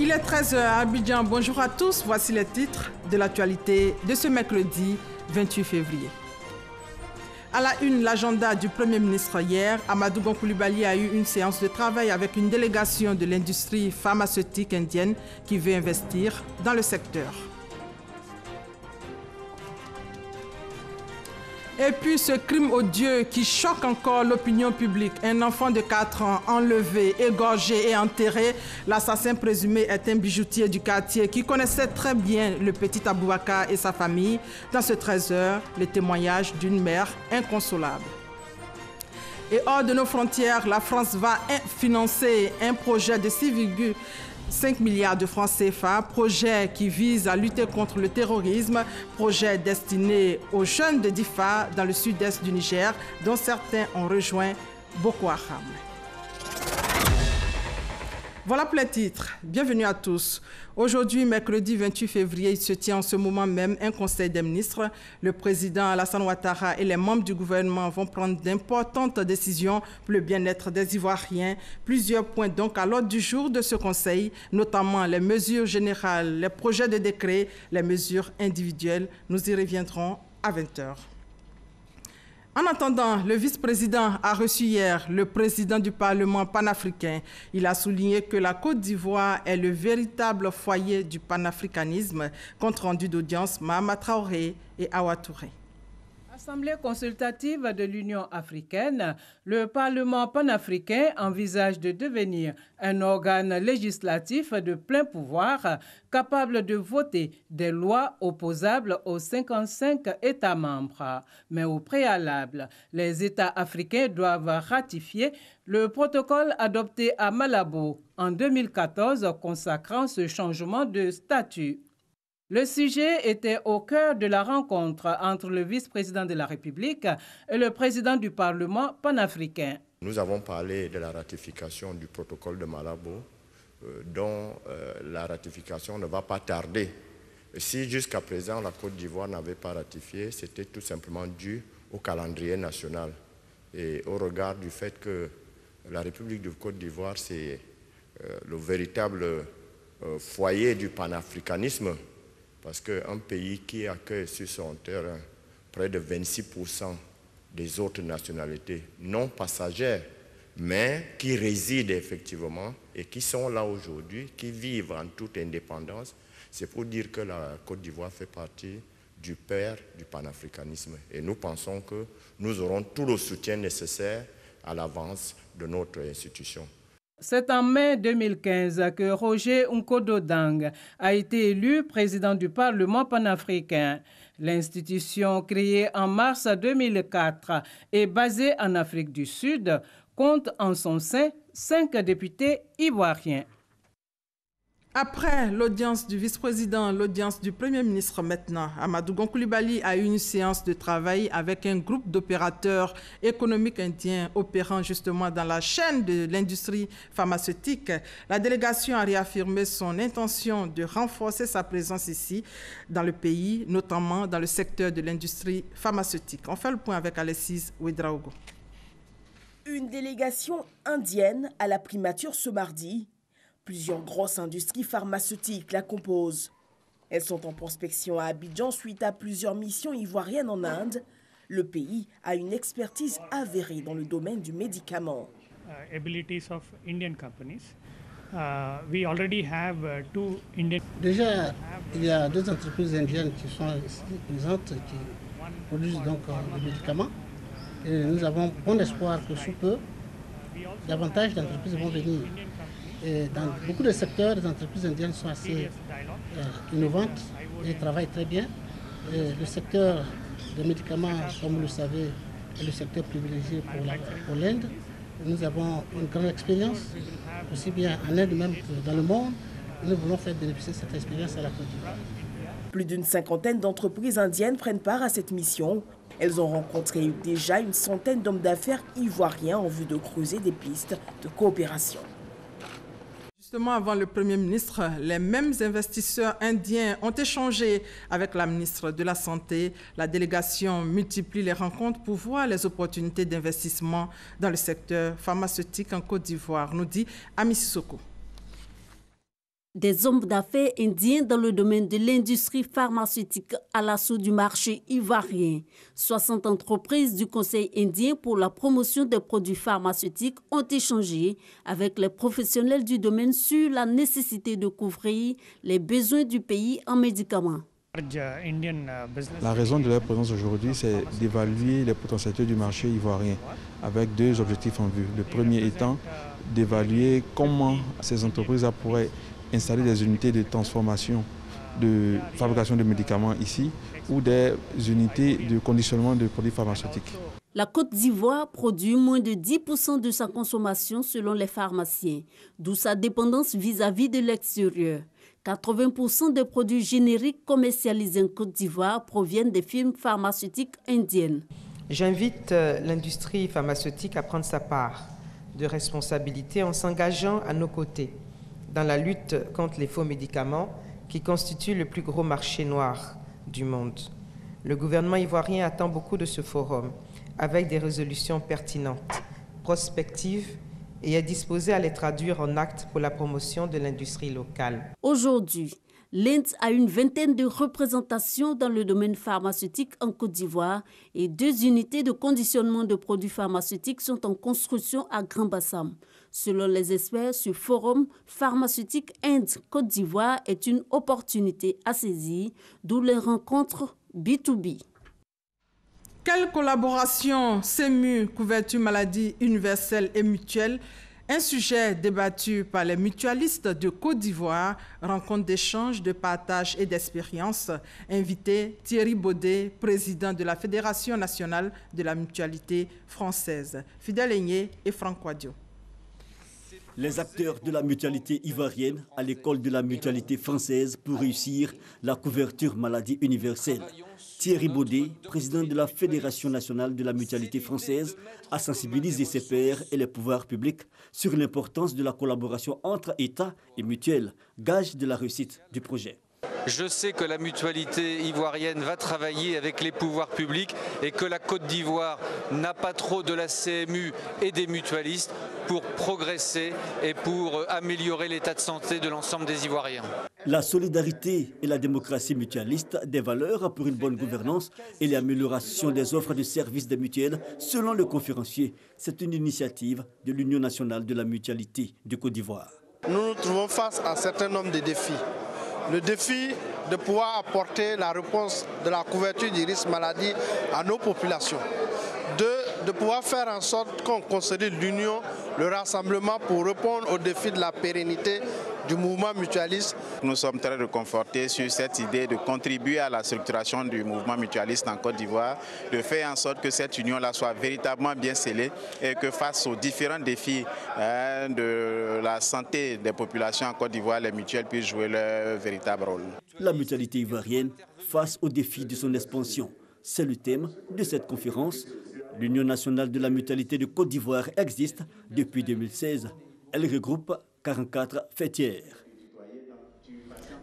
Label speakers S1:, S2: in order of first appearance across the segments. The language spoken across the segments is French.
S1: Il est 13h à Abidjan. Bonjour à tous. Voici les titres de l'actualité de ce mercredi 28 février. À la une, l'agenda du Premier ministre hier, Amadou Gon Coulibaly a eu une séance de travail avec une délégation de l'industrie pharmaceutique indienne qui veut investir dans le secteur. Et puis ce crime odieux qui choque encore l'opinion publique. Un enfant de 4 ans enlevé, égorgé et enterré. L'assassin présumé est un bijoutier du quartier qui connaissait très bien le petit Aboubakar et sa famille. Dans ce 13h, le témoignage d'une mère inconsolable. Et hors de nos frontières, la France va financer un projet de 6,5 milliards de francs CFA, projet qui vise à lutter contre le terrorisme, projet destiné aux jeunes de Difa dans le sud-est du Niger, dont certains ont rejoint Boko Haram. Voilà pour les titres. Bienvenue à tous. Aujourd'hui, mercredi 28 février, il se tient en ce moment même un conseil des ministres. Le président Alassane Ouattara et les membres du gouvernement vont prendre d'importantes décisions pour le bien-être des Ivoiriens. Plusieurs points donc à l'ordre du jour de ce conseil, notamment les mesures générales, les projets de décret, les mesures individuelles. Nous y reviendrons à 20h. En attendant, le vice-président a reçu hier le président du Parlement panafricain. Il a souligné que la Côte d'Ivoire est le véritable foyer du panafricanisme. Compte rendu d'audience, Mahama Traoré et Awa Touré.
S2: Assemblée consultative de l'Union africaine, le Parlement panafricain envisage de devenir un organe législatif de plein pouvoir, capable de voter des lois opposables aux 55 États membres. Mais au préalable, les États africains doivent ratifier le protocole adopté à Malabo en 2014 consacrant ce changement de statut. Le sujet était au cœur de la rencontre entre le vice-président de la République et le président du Parlement panafricain.
S3: Nous avons parlé de la ratification du protocole de Malabo, dont la ratification ne va pas tarder. Si jusqu'à présent la Côte d'Ivoire n'avait pas ratifié, c'était tout simplement dû au calendrier national et au regard du fait que la République de Côte d'Ivoire, c'est le véritable foyer du panafricanisme. Parce qu'un pays qui accueille sur son terrain près de 26% des autres nationalités non passagères, mais qui résident effectivement et qui sont là aujourd'hui, qui vivent en toute indépendance, c'est pour dire que la Côte d'Ivoire fait partie du père du panafricanisme. Et nous pensons que nous aurons tout le soutien nécessaire à l'avance de notre institution.
S2: C'est en mai 2015 que Roger Nkodo-Dang a été élu président du Parlement panafricain. L'institution, créée en mars 2004 et basée en Afrique du Sud, compte en son sein 5 députés ivoiriens.
S1: Après l'audience du vice-président, l'audience du Premier ministre maintenant, Amadou Gon Coulibaly a eu une séance de travail avec un groupe d'opérateurs économiques indiens opérant justement dans la chaîne de l'industrie pharmaceutique. La délégation a réaffirmé son intention de renforcer sa présence ici dans le pays, notamment dans le secteur de l'industrie pharmaceutique. On fait le point avec Alexis Ouedraogo.
S4: Une délégation indienne à la primature ce mardi. Plusieurs grosses industries pharmaceutiques la composent. Elles sont en prospection à Abidjan suite à plusieurs missions ivoiriennes en Inde. Le pays a une expertise avérée dans le domaine du médicament.
S5: Déjà, il y a 2 entreprises indiennes qui sont ici présentes, qui produisent donc des médicaments. Et nous avons bon espoir que sous peu, davantage d'entreprises vont venir. Et dans beaucoup de secteurs, les entreprises indiennes sont assez innovantes et travaillent très bien. Et le secteur des médicaments, comme vous le savez, est le secteur privilégié pour l'Inde. Nous avons une grande expérience, aussi bien en Inde même que dans le monde. Nous voulons faire bénéficier cette expérience à la Côte d'Ivoire.
S4: Plus d'une cinquantaine d'entreprises indiennes prennent part à cette mission. Elles ont rencontré déjà une centaine d'hommes d'affaires ivoiriens en vue de creuser des pistes de coopération.
S1: Justement, avant le Premier ministre, les mêmes investisseurs indiens ont échangé avec la ministre de la Santé. La délégation multiplie les rencontres pour voir les opportunités d'investissement dans le secteur pharmaceutique en Côte d'Ivoire, nous dit Ami Sissoko.
S6: Des hommes d'affaires indiens dans le domaine de l'industrie pharmaceutique à l'assaut du marché ivoirien. 60 entreprises du Conseil indien pour la promotion des produits pharmaceutiques ont échangé avec les professionnels du domaine sur la nécessité de couvrir les besoins du pays en médicaments.
S7: La raison de leur présence aujourd'hui, c'est d'évaluer les potentialités du marché ivoirien avec deux objectifs en vue. Le premier étant d'évaluer comment ces entreprises pourraient installer des unités de transformation, de fabrication de médicaments ici ou des unités de conditionnement de produits pharmaceutiques.
S6: La Côte d'Ivoire produit moins de 10% de sa consommation selon les pharmaciens, d'où sa dépendance vis-à-vis de l'extérieur. 80% des produits génériques commercialisés en Côte d'Ivoire proviennent des firmes pharmaceutiques indiennes.
S8: J'invite l'industrie pharmaceutique à prendre sa part de responsabilité en s'engageant à nos côtés dans la lutte contre les faux médicaments qui constituent le plus gros marché noir du monde. Le gouvernement ivoirien attend beaucoup de ce forum avec des résolutions pertinentes, prospectives et est disposé à les traduire en actes pour la promotion de l'industrie locale.
S6: Aujourd'hui, l'Inde a une vingtaine de représentations dans le domaine pharmaceutique en Côte d'Ivoire et 2 unités de conditionnement de produits pharmaceutiques sont en construction à Grand-Bassam. Selon les experts, ce forum pharmaceutique Inde-Côte d'Ivoire est une opportunité à saisir, d'où les rencontres B2B.
S1: Quelle collaboration SEMU, couverture maladie universelle et mutuelle? Un sujet débattu par les mutualistes de Côte d'Ivoire, rencontre d'échange, de partage et d'expérience. Invité Thierry Baudet, président de la Fédération nationale de la mutualité française. Fidèle Aigné et Franck Quadio.
S9: Les acteurs de la mutualité ivoirienne à l'école de la mutualité française pour réussir la couverture maladie universelle. Thierry Baudet, président de la Fédération nationale de la mutualité française, a sensibilisé ses pairs et les pouvoirs publics sur l'importance de la collaboration entre États et mutuelles, gage de la réussite du projet.
S10: Je sais que la mutualité ivoirienne va travailler avec les pouvoirs publics et que la Côte d'Ivoire n'a pas trop de la CMU et des mutualistes pour progresser et pour améliorer l'état de santé de l'ensemble des Ivoiriens.
S9: La solidarité et la démocratie mutualiste, des valeurs pour une bonne gouvernance et l'amélioration des offres de services des mutuelles, selon le conférencier, c'est une initiative de l'Union nationale de la mutualité de Côte d'Ivoire.
S11: Nous nous trouvons face à un certain nombre de défis. Le défi de pouvoir apporter la réponse de la couverture du risque maladie à nos populations. 2, de pouvoir faire en sorte qu'on consolide l'union, le rassemblement pour répondre aux défis de la pérennité du mouvement mutualiste.
S12: Nous sommes très réconfortés sur cette idée de contribuer à la structuration du mouvement mutualiste en Côte d'Ivoire, de faire en sorte que cette union-là soit véritablement bien scellée et que face aux différents défis de la santé des populations en Côte d'Ivoire, les mutuelles puissent jouer leur véritable rôle.
S9: La mutualité ivoirienne face aux défis de son expansion. C'est le thème de cette conférence. L'Union nationale de la mutualité de Côte d'Ivoire existe depuis 2016. Elle regroupe 44 fêtières.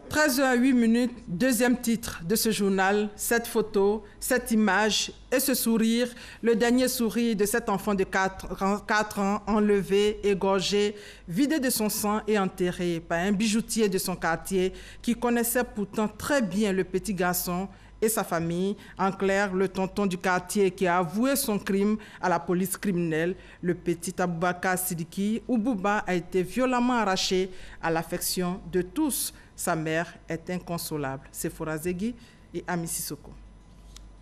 S1: 13h08, deuxième titre de ce journal, cette photo, cette image et ce sourire, le dernier sourire de cet enfant de 4 ans, enlevé, égorgé, vidé de son sang et enterré par un bijoutier de son quartier qui connaissait pourtant très bien le petit garçon et sa famille. En clair, le tonton du quartier qui a avoué son crime à la police criminelle, le petit Aboubakar Sidiki, où Bouba a été violemment arraché à l'affection de tous. Sa mère est inconsolable. Sephora Zegui et Ami Sissoko.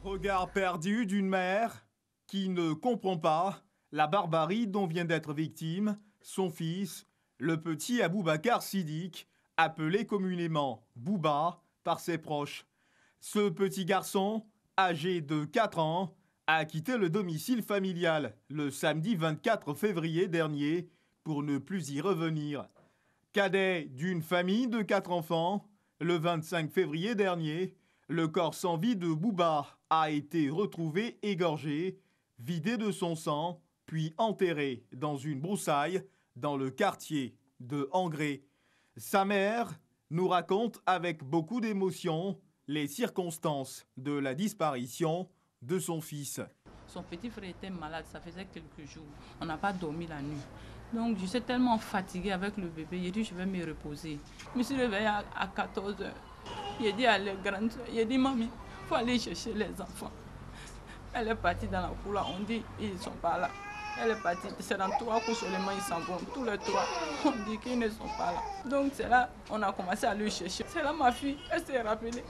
S13: Regard perdu d'une mère qui ne comprend pas la barbarie dont vient d'être victime son fils, le petit Aboubakar Sidiki, appelé communément Bouba par ses proches. Ce petit garçon, âgé de 4 ans, a quitté le domicile familial le samedi 24 février dernier pour ne plus y revenir. Cadet d'une famille de 4 enfants, le 25 février dernier, le corps sans vie de Bouba a été retrouvé égorgé, vidé de son sang, puis enterré dans une broussaille dans le quartier de Angré. Sa mère nous raconte avec beaucoup d'émotion les circonstances de la disparition de son fils.
S14: Son petit frère était malade, ça faisait quelques jours. On n'a pas dormi la nuit. Donc je suis tellement fatiguée avec le bébé, j'ai dit je vais me reposer. Je me suis réveillée à 14 h. J'ai dit à la grande soeur, j'ai dit maman, il faut aller chercher les enfants. Elle est partie dans la cour là, on dit ils ne sont pas là. Elle est partie, c'est dans 3 coups seulement ils s'en vont, tous les 3, on dit qu'ils ne sont pas là. Donc c'est là on a commencé à le chercher. C'est là ma fille, elle s'est rappelée.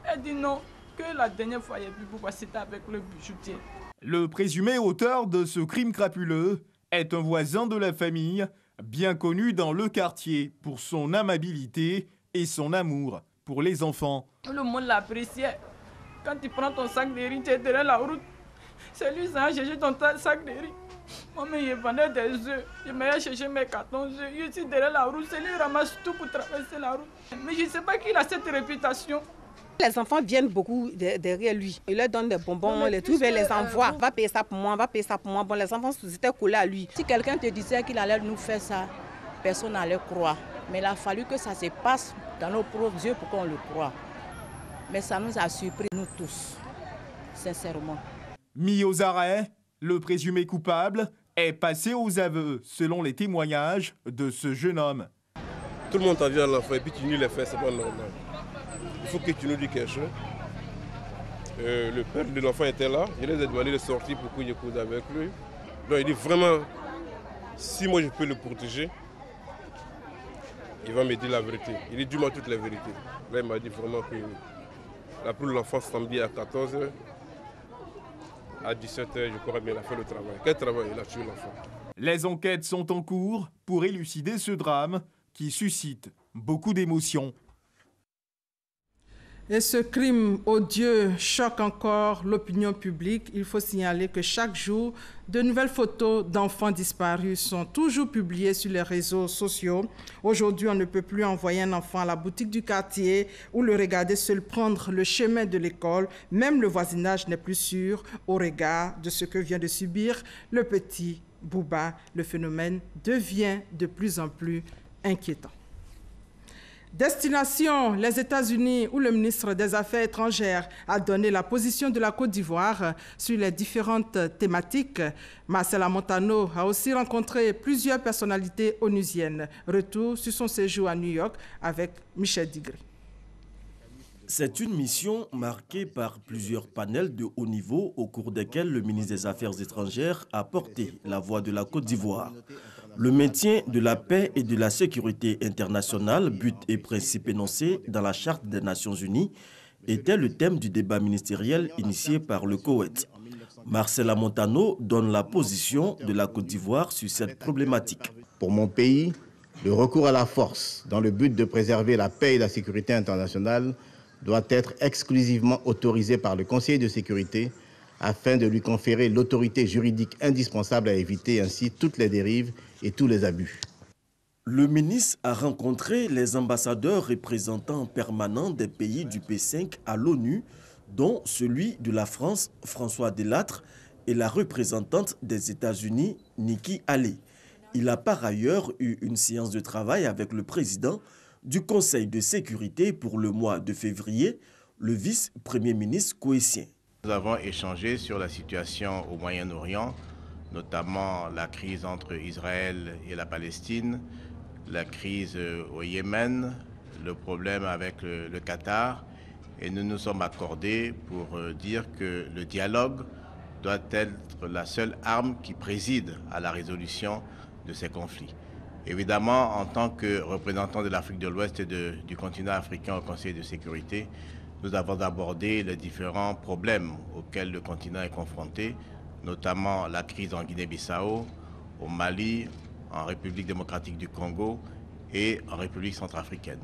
S14: Elle dit non, que la dernière fois il y a plus beaucoup, c'était avec le bijoutier.
S13: Le présumé auteur de ce crime crapuleux est un voisin de la famille, bien connu dans le quartier pour son amabilité et son amour pour les enfants.
S14: Le monde l'appréciait. Quand tu prends ton sac de riz, tu es derrière la route. C'est lui qui a cherché ton sac de riz. Moi, je vendais des œufs. Je m'allais chercher mes cartons d'œufs. Je suis derrière la route. C'est lui qui ramasse tout pour traverser la route. Mais je ne sais pas qui a cette réputation.
S15: Les enfants viennent beaucoup derrière lui. Il leur donne des bonbons, les trucs, et les envoie. Va payer ça pour moi, va payer ça pour moi. Bon, les enfants étaient collés à lui. Si quelqu'un te disait qu'il allait nous faire ça, personne n'allait croire. Mais il a fallu que ça se passe dans nos propres yeux pour qu'on le croie. Mais ça nous a surpris, nous tous, sincèrement.
S13: Mis aux arrêts, le présumé coupable est passé aux aveux, selon les témoignages de ce jeune homme.
S16: Tout le monde t'a vu à l'enfant et puis tu nies les faits, c'est pas normal. Il faut que tu nous dises quelque chose. Le père de l'enfant était là, je les ai demandé de sortir pour que je cause avec lui. Donc il dit vraiment, si moi je peux le protéger, il va me dire la vérité. Il dit dis-moi toute la vérité. Là il m'a dit vraiment que là pour l'enfant samedi à 14 h, à 17 h, je crois bien il a fait le travail. Quel travail? Il a tué l'enfant.
S13: Les enquêtes sont en cours pour élucider ce drame qui suscite beaucoup d'émotions.
S1: Et ce crime odieux choque encore l'opinion publique. Il faut signaler que chaque jour, de nouvelles photos d'enfants disparus sont toujours publiées sur les réseaux sociaux. Aujourd'hui, on ne peut plus envoyer un enfant à la boutique du quartier ou le regarder seul prendre le chemin de l'école. Même le voisinage n'est plus sûr au regard de ce que vient de subir le petit Bouba. Le phénomène devient de plus en plus inquiétant. Destination, les États-Unis, où le ministre des Affaires étrangères a donné la position de la Côte d'Ivoire sur les différentes thématiques. Marcela Montano a aussi rencontré plusieurs personnalités onusiennes. Retour sur son séjour à New York avec Michel Digré.
S17: C'est une mission marquée par plusieurs panels de haut niveau au cours desquels le ministre des Affaires étrangères a porté la voix de la Côte d'Ivoire. Le maintien de la paix et de la sécurité internationale, but et principe énoncé dans la Charte des Nations Unies, était le thème du débat ministériel initié par le Koweït. Marcela Montano donne la position de la Côte d'Ivoire sur cette problématique.
S18: Pour mon pays, le recours à la force dans le but de préserver la paix et la sécurité internationale doit être exclusivement autorisé par le Conseil de sécurité afin de lui conférer l'autorité juridique indispensable à éviter ainsi toutes les dérives et tous les abus.
S17: Le ministre a rencontré les ambassadeurs représentants permanents des pays du P5 à l'ONU, dont celui de la France, François Delattre, et la représentante des États-Unis, Nikki Haley. Il a par ailleurs eu une séance de travail avec le président du Conseil de sécurité pour le mois de février, le vice-premier ministre koweïtien.
S19: Nous avons échangé sur la situation au Moyen-Orient, notamment la crise entre Israël et la Palestine, la crise au Yémen, le problème avec le Qatar. Et nous nous sommes accordés pour dire que le dialogue doit être la seule arme qui préside à la résolution de ces conflits. Évidemment, en tant que représentant de l'Afrique de l'Ouest et du continent africain au Conseil de sécurité, nous avons abordé les différents problèmes auxquels le continent est confronté, notamment la crise en Guinée-Bissau, au Mali, en République démocratique du Congo et en République centrafricaine.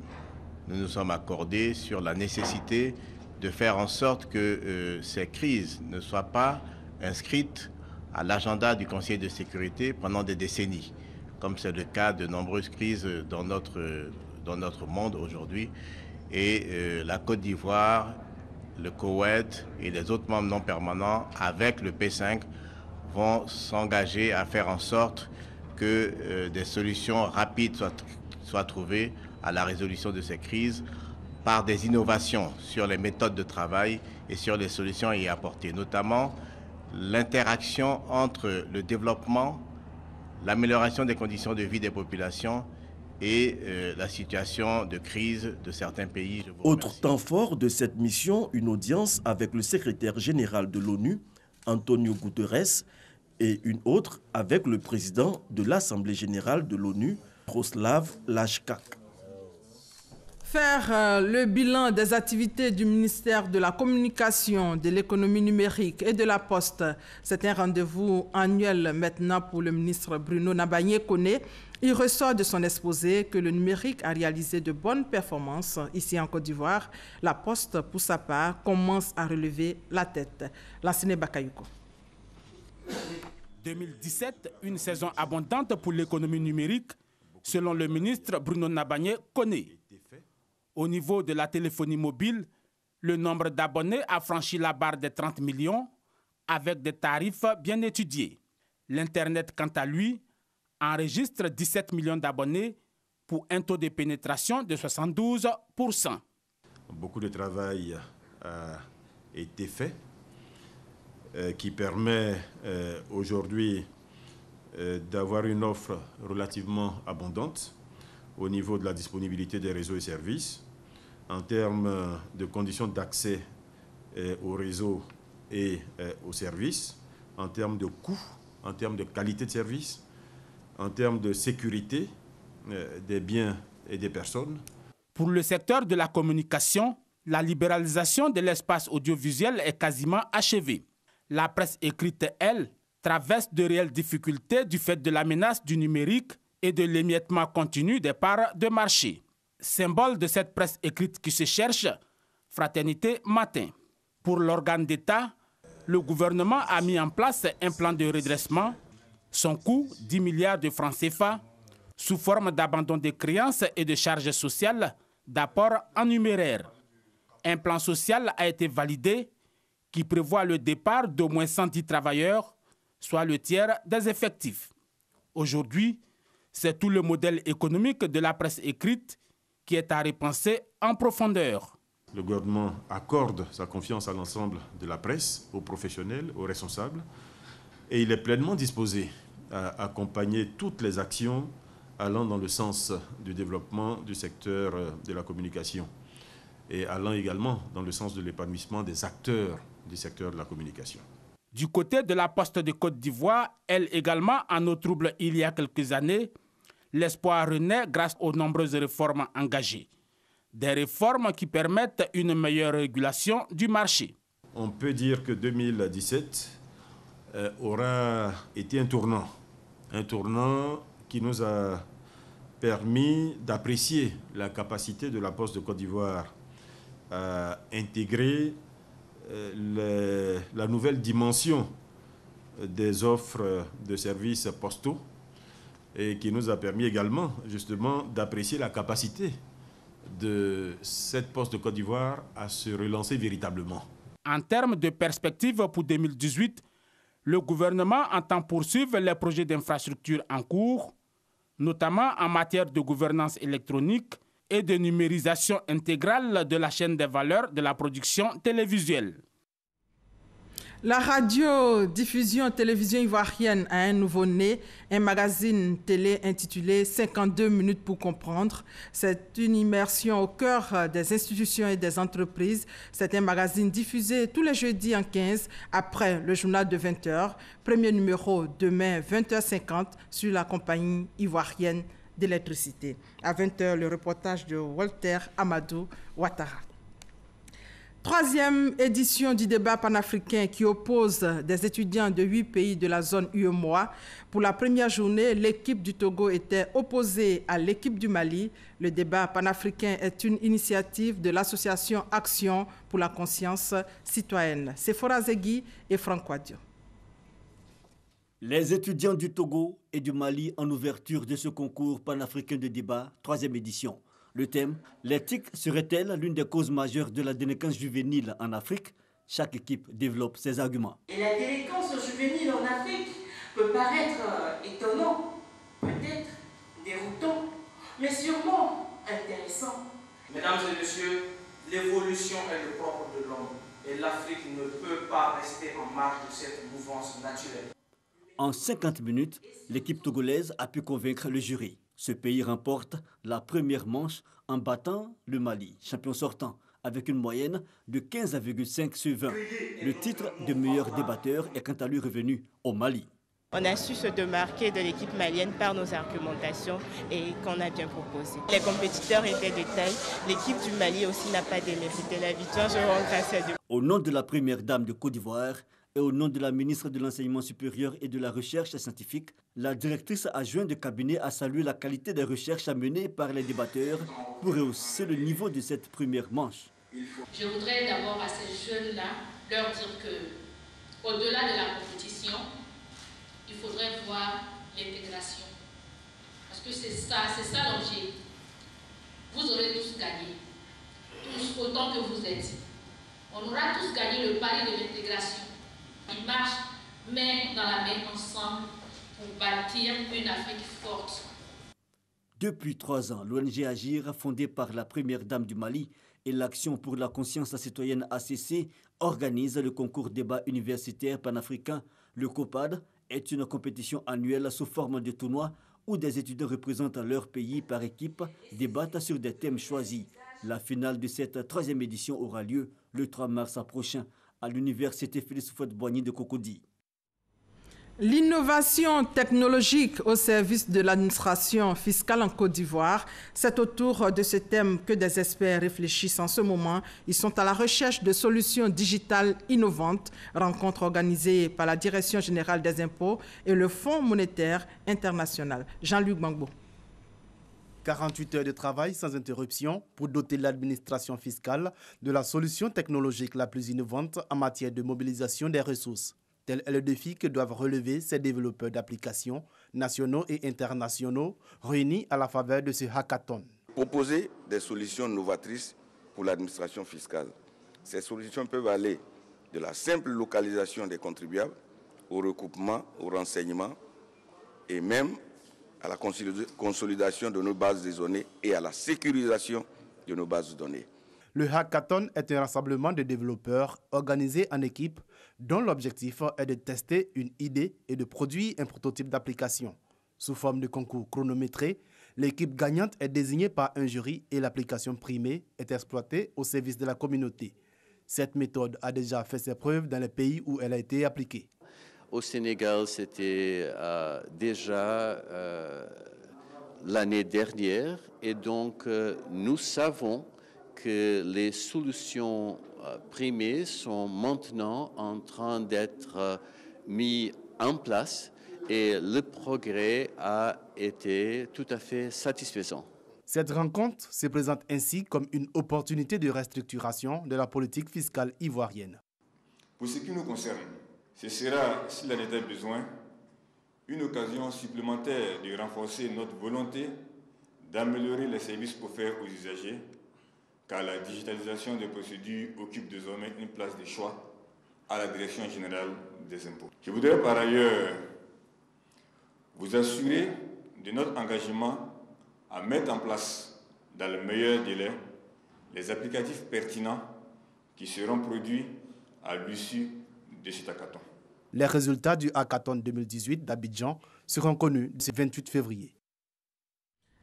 S19: Nous nous sommes accordés sur la nécessité de faire en sorte que ces crises ne soient pas inscrites à l'agenda du Conseil de sécurité pendant des décennies, comme c'est le cas de nombreuses crises dans notre monde aujourd'hui. Et la Côte d'Ivoire, le Koweït et les autres membres non permanents, avec le P5, vont s'engager à faire en sorte que des solutions rapides soient trouvées à la résolution de ces crises par des innovations sur les méthodes de travail et sur les solutions à y apporter, notamment l'interaction entre le développement, l'amélioration des conditions de vie des populations et la situation de crise de certains pays.
S17: Autre temps fort de cette mission, une audience avec le secrétaire général de l'ONU, Antonio Guterres, et une autre avec le président de l'Assemblée générale de l'ONU, Miroslav Lajčák.
S1: Faire le bilan des activités du ministère de la Communication, de l'économie numérique et de la Poste. C'est un rendez-vous annuel maintenant pour le ministre Bruno Nabagné-Koné. Il ressort de son exposé que le numérique a réalisé de bonnes performances ici en Côte d'Ivoire. La Poste, pour sa part, commence à relever la tête. Lassine Bakayoko.
S20: 2017, une saison abondante pour l'économie numérique, selon le ministre Bruno Nabagné-Koné. Au niveau de la téléphonie mobile, le nombre d'abonnés a franchi la barre des 30 millions avec des tarifs bien étudiés. L'Internet, quant à lui, enregistre 17 millions d'abonnés pour un taux de pénétration de 72%.
S21: Beaucoup de travail a été fait qui permet aujourd'hui d'avoir une offre relativement abondante au niveau de la disponibilité des réseaux et services, en termes de conditions d'accès au réseau et aux services, en termes de coûts, en termes de qualité de service, en termes de sécurité des biens et des personnes.
S20: Pour le secteur de la communication, la libéralisation de l'espace audiovisuel est quasiment achevée. La presse écrite, elle, traverse de réelles difficultés du fait de la menace du numérique et de l'émiettement continu des parts de marché. Symbole de cette presse écrite qui se cherche, Fraternité Matin. Pour l'organe d'État, le gouvernement a mis en place un plan de redressement, son coût 10 milliards de francs CFA, sous forme d'abandon des créances et de charges sociales, d'apport en numéraire. Un plan social a été validé qui prévoit le départ d'au moins 110 travailleurs, soit le tiers des effectifs. Aujourd'hui, c'est tout le modèle économique de la presse écrite qui est à repenser en profondeur.
S21: Le gouvernement accorde sa confiance à l'ensemble de la presse, aux professionnels, aux responsables, et il est pleinement disposé à accompagner toutes les actions allant dans le sens du développement du secteur de la communication et allant également dans le sens de l'épanouissement des acteurs du secteur de la communication.
S20: Du côté de la Poste de Côte d'Ivoire, elle également en eau trouble il y a quelques années, l'espoir renaît grâce aux nombreuses réformes engagées. Des réformes qui permettent une meilleure régulation du marché.
S21: On peut dire que 2017 aura été un tournant qui nous a permis d'apprécier la capacité de la Poste de Côte d'Ivoire à intégrer la nouvelle dimension des offres de services postaux et qui nous a permis également justement d'apprécier la capacité de cette Poste de Côte d'Ivoire à se relancer véritablement.
S20: En termes de perspectives pour 2018, le gouvernement entend poursuivre les projets d'infrastructure en cours, notamment en matière de gouvernance électronique et de numérisation intégrale de la chaîne des valeurs de la production télévisuelle.
S1: La radiodiffusion télévision ivoirienne a un nouveau-né, un magazine télé intitulé 52 minutes pour comprendre. C'est une immersion au cœur des institutions et des entreprises. C'est un magazine diffusé tous les jeudis en 15 après le journal de 20h. Premier numéro demain 20h50 sur la compagnie ivoirienne d'électricité. À 20h, le reportage de Walter Amadou Ouattara. Troisième édition du débat panafricain qui oppose des étudiants de 8 pays de la zone UEMOA. Pour la première journée, l'équipe du Togo était opposée à l'équipe du Mali. Le débat panafricain est une initiative de l'association Action pour la conscience citoyenne. Sephora Zegui et Franck Wadio.
S9: Les étudiants du Togo et du Mali en ouverture de ce concours panafricain de débat, troisième édition. Le thème, l'éthique serait-elle l'une des causes majeures de la délinquance juvénile en Afrique? Chaque équipe développe ses arguments.
S22: Et la délinquance juvénile en Afrique peut paraître étonnant, peut-être déroutant, mais sûrement intéressant.
S23: Mesdames et messieurs, l'évolution est le propre de l'homme et l'Afrique ne peut pas rester en marge de cette mouvance naturelle.
S9: En 50 minutes, l'équipe togolaise a pu convaincre le jury. Ce pays remporte la première manche en battant le Mali, champion sortant, avec une moyenne de 15,5 sur 20. Le titre de meilleur débatteur est quant à lui revenu au Mali.
S2: On a su se démarquer de l'équipe malienne par nos argumentations et qu'on a bien proposé. Les compétiteurs étaient de taille. L'équipe du Mali aussi n'a pas démérité la victoire. Je rends grâce à Dieu.
S9: Au nom de la première dame de Côte d'Ivoire et au nom de la ministre de l'Enseignement supérieur et de la Recherche scientifique, la directrice adjointe de cabinet a salué la qualité des recherches menées par les débatteurs pour rehausser le niveau de cette première manche.
S22: Je voudrais d'abord à ces jeunes-là leur dire que, au-delà de la compétition, il faudrait voir l'intégration. Parce que c'est ça l'objet. Vous aurez tous gagné, tous autant que vous êtes. On aura tous gagné le pari de l'intégration. Il marche main dans la main ensemble pour bâtir une Afrique forte.
S9: Depuis 3 ans, l'ONG Agir, fondée par la première dame du Mali, et l'Action pour la conscience citoyenne ACC organise le concours débat universitaire panafricain. Le COPAD est une compétition annuelle sous forme de tournoi où des étudiants représentant leur pays par équipe débattent sur des thèmes choisis. La finale de cette 3e édition aura lieu le 3 mars prochain à l'université Félix Houphouët-Boigny de Cocody.
S1: L'innovation technologique au service de l'administration fiscale en Côte d'Ivoire, c'est autour de ce thème que des experts réfléchissent en ce moment. Ils sont à la recherche de solutions digitales innovantes. Rencontre organisée par la Direction générale des impôts et le Fonds monétaire international. Jean-Luc Gbangbo.
S3: 48 heures de travail sans interruption pour doter l'administration fiscale de la solution technologique la plus innovante en matière de mobilisation des ressources. Tel est le défi que doivent relever ces développeurs d'applications nationaux et internationaux réunis à la faveur de ce hackathon.
S5: Proposer des solutions novatrices pour l'administration fiscale. Ces solutions peuvent aller de la simple localisation des contribuables au recoupement, au renseignement et même à la consolidation de nos bases de données et à la sécurisation de nos bases de données.
S3: Le hackathon est un rassemblement de développeurs organisés en équipe dont l'objectif est de tester une idée et de produire un prototype d'application. Sous forme de concours chronométré, l'équipe gagnante est désignée par un jury et l'application primée est exploitée au service de la communauté. Cette méthode a déjà fait ses preuves dans les pays où elle a été appliquée.
S24: Au Sénégal, c'était déjà l'année dernière et donc nous savons que les solutions primées sont maintenant en train d'être mises en place et le progrès a été tout à fait satisfaisant.
S3: Cette rencontre se présente ainsi comme une opportunité de restructuration de la politique fiscale ivoirienne.
S25: Pour ce qui nous concerne, ce sera, s'il en était besoin, une occasion supplémentaire de renforcer notre volonté d'améliorer les services offerts aux usagers, car la digitalisation des procédures occupe désormais une place de choix à la Direction générale des impôts. Je voudrais par ailleurs vous assurer de notre engagement à mettre en place, dans le meilleur délai, les applicatifs pertinents qui seront produits à l'issue de cet hackathon.
S3: Les résultats du hackathon 2018 d'Abidjan seront connus ce 28 février.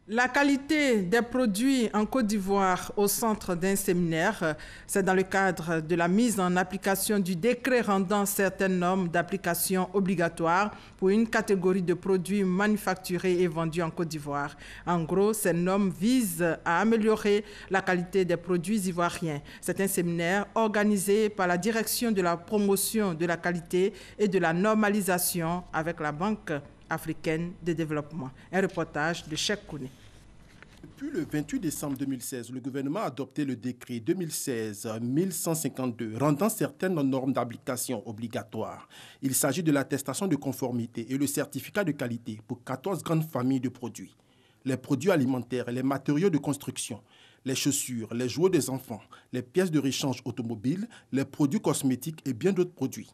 S1: La qualité des produits en Côte d'Ivoire au centre d'un séminaire, c'est dans le cadre de la mise en application du décret rendant certaines normes d'application obligatoires pour une catégorie de produits manufacturés et vendus en Côte d'Ivoire. En gros, ces normes visent à améliorer la qualité des produits ivoiriens. C'est un séminaire organisé par la Direction de la promotion de la qualité et de la normalisation avec la Banque africaine de développement. Un reportage de Cheikh Kouné.
S3: Depuis le 28 décembre 2016, le gouvernement a adopté le décret 2016-1152 rendant certaines normes d'application obligatoires. Il s'agit de l'attestation de conformité et le certificat de qualité pour 14 grandes familles de produits. Les produits alimentaires, les matériaux de construction, les chaussures, les jouets des enfants, les pièces de rechange automobile, les produits cosmétiques et bien d'autres produits.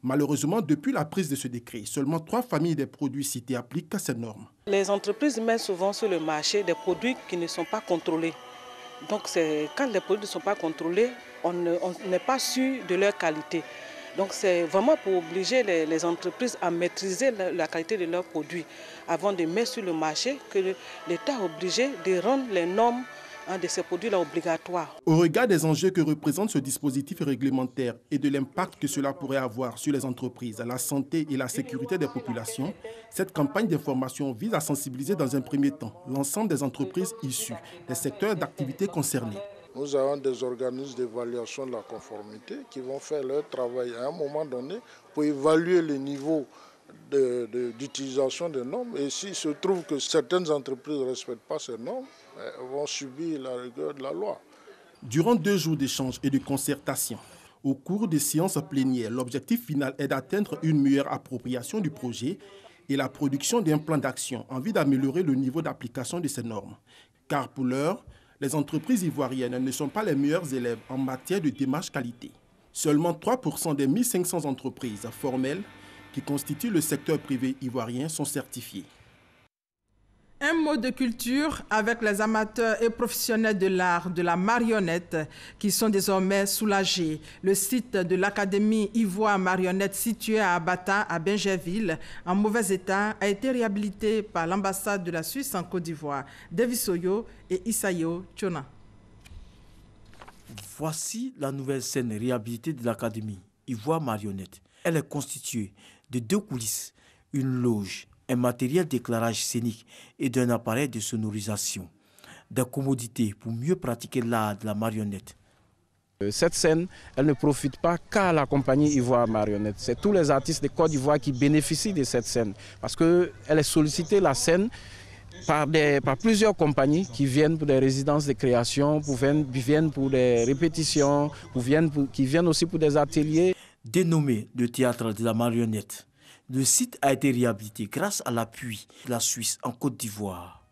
S3: Malheureusement, depuis la prise de ce décret, seulement 3 familles des produits cités appliquent ces normes.
S26: Les entreprises mettent souvent sur le marché des produits qui ne sont pas contrôlés. Donc quand les produits ne sont pas contrôlés, on n'est pas sûr de leur qualité. Donc c'est vraiment pour obliger les entreprises à maîtriser la qualité de leurs produits avant de mettre sur le marché, que l'État est obligé de rendre les normes de ces produits-là obligatoires.
S3: Au regard des enjeux que représente ce dispositif réglementaire et de l'impact que cela pourrait avoir sur les entreprises, la santé et la sécurité des populations, cette campagne d'information vise à sensibiliser dans un premier temps l'ensemble des entreprises issues des secteurs d'activité concernés.
S4: Nous avons des organismes d'évaluation de la conformité qui vont faire leur travail à un moment donné pour évaluer le niveau d'utilisation des normes. Et s'il se trouve que certaines entreprises ne respectent pas ces normes, elles vont subir la rigueur de la loi.
S3: Durant 2 jours d'échanges et de concertation, au cours des séances plénières, l'objectif final est d'atteindre une meilleure appropriation du projet et la production d'un plan d'action en vue d'améliorer le niveau d'application de ces normes. Car pour l'heure, les entreprises ivoiriennes ne sont pas les meilleurs élèves en matière de démarche qualité. Seulement 3% des 1500 entreprises formelles qui constituent le secteur privé ivoirien sont certifiées.
S1: Un mot de culture avec les amateurs et professionnels de l'art de la marionnette qui sont désormais soulagés. Le site de l'Académie Ivoire Marionnette situé à Abata, à Bingerville, en mauvais état, a été réhabilité par l'ambassade de la Suisse en Côte d'Ivoire. Davis Oyo et Isayo Tchona.
S6: Voici la nouvelle scène réhabilitée de l'Académie Ivoire Marionnette. Elle est constituée de 2 coulisses, une loge, un matériel d'éclairage scénique et d'un appareil de sonorisation. Des commodités pour mieux pratiquer l'art de la marionnette.
S7: Cette scène, elle ne profite pas qu'à la compagnie Ivoire Marionnette. C'est tous les artistes de Côte d'Ivoire qui bénéficient de cette scène. Parce qu'elle est sollicitée, la scène, par plusieurs compagnies qui viennent pour des résidences de création, qui viennent pour des répétitions, qui viennent aussi pour des ateliers.
S6: Dénommé le théâtre de la marionnette, le site a été réhabilité grâce à l'appui de la Suisse en Côte d'Ivoire.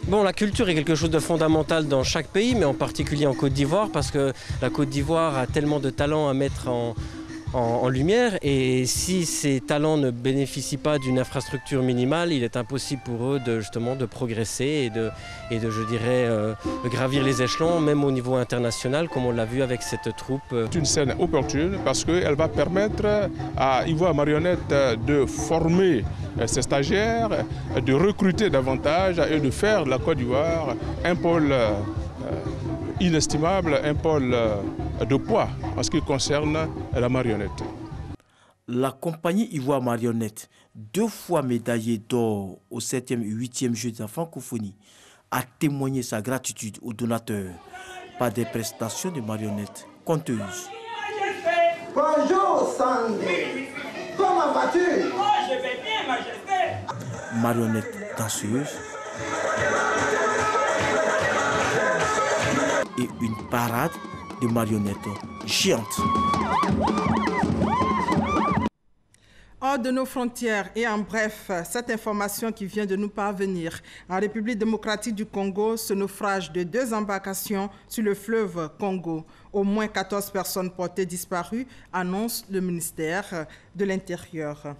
S8: Bon, la culture est quelque chose de fondamental dans chaque pays, mais en particulier en Côte d'Ivoire, parce que la Côte d'Ivoire a tellement de talents à mettre en lumière, et si ces talents ne bénéficient pas d'une infrastructure minimale, il est impossible pour eux justement de progresser et de je dirais, de gravir les échelons, même au niveau international, comme on l'a vu avec cette troupe.
S10: C'est une scène opportune parce qu'elle va permettre à Ivoire Marionnette de former ses stagiaires, de recruter davantage et de faire de la Côte d'Ivoire un pôle inestimable, un pôle de poids en ce qui concerne la marionnette.
S6: La compagnie Ivoire Marionnette, 2 fois médaillée d'or au 7e et 8e Jeux de la francophonie, a témoigné sa gratitude aux donateurs par des prestations de marionnettes coûteuses.
S11: Bonjour Sandy, comment vas-tu?
S27: Oh, je vais bien, Majesté.
S6: Marionnettes danseuses et une parade de marionnettes géantes.
S1: Hors de nos frontières et en bref, cette information qui vient de nous parvenir. En République démocratique du Congo, ce naufrage de 2 embarcations sur le fleuve Congo. Au moins 14 personnes portées disparues, annonce le ministère de l'Intérieur.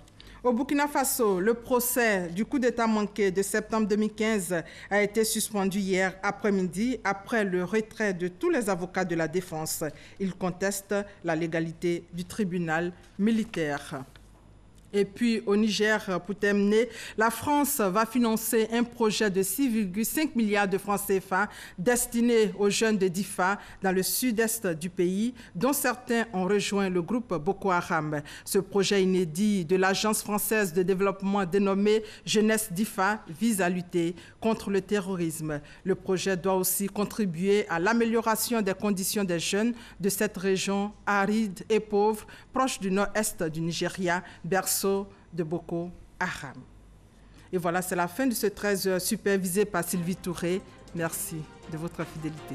S1: Au Burkina Faso, le procès du coup d'État manqué de septembre 2015 a été suspendu hier après-midi après le retrait de tous les avocats de la défense. Ils contestent la légalité du tribunal militaire. Et puis au Niger, pour terminer, la France va financer un projet de 6,5 milliards de francs CFA destiné aux jeunes de Difa dans le sud-est du pays, dont certains ont rejoint le groupe Boko Haram. Ce projet inédit de l'Agence française de développement dénommé Jeunesse Difa vise à lutter contre le terrorisme. Le projet doit aussi contribuer à l'amélioration des conditions des jeunes de cette région aride et pauvre, proche du nord-est du Nigeria, berceau de Boko Haram. Et voilà, c'est la fin de ce 13h supervisé par Sylvie Touré. Merci de votre fidélité.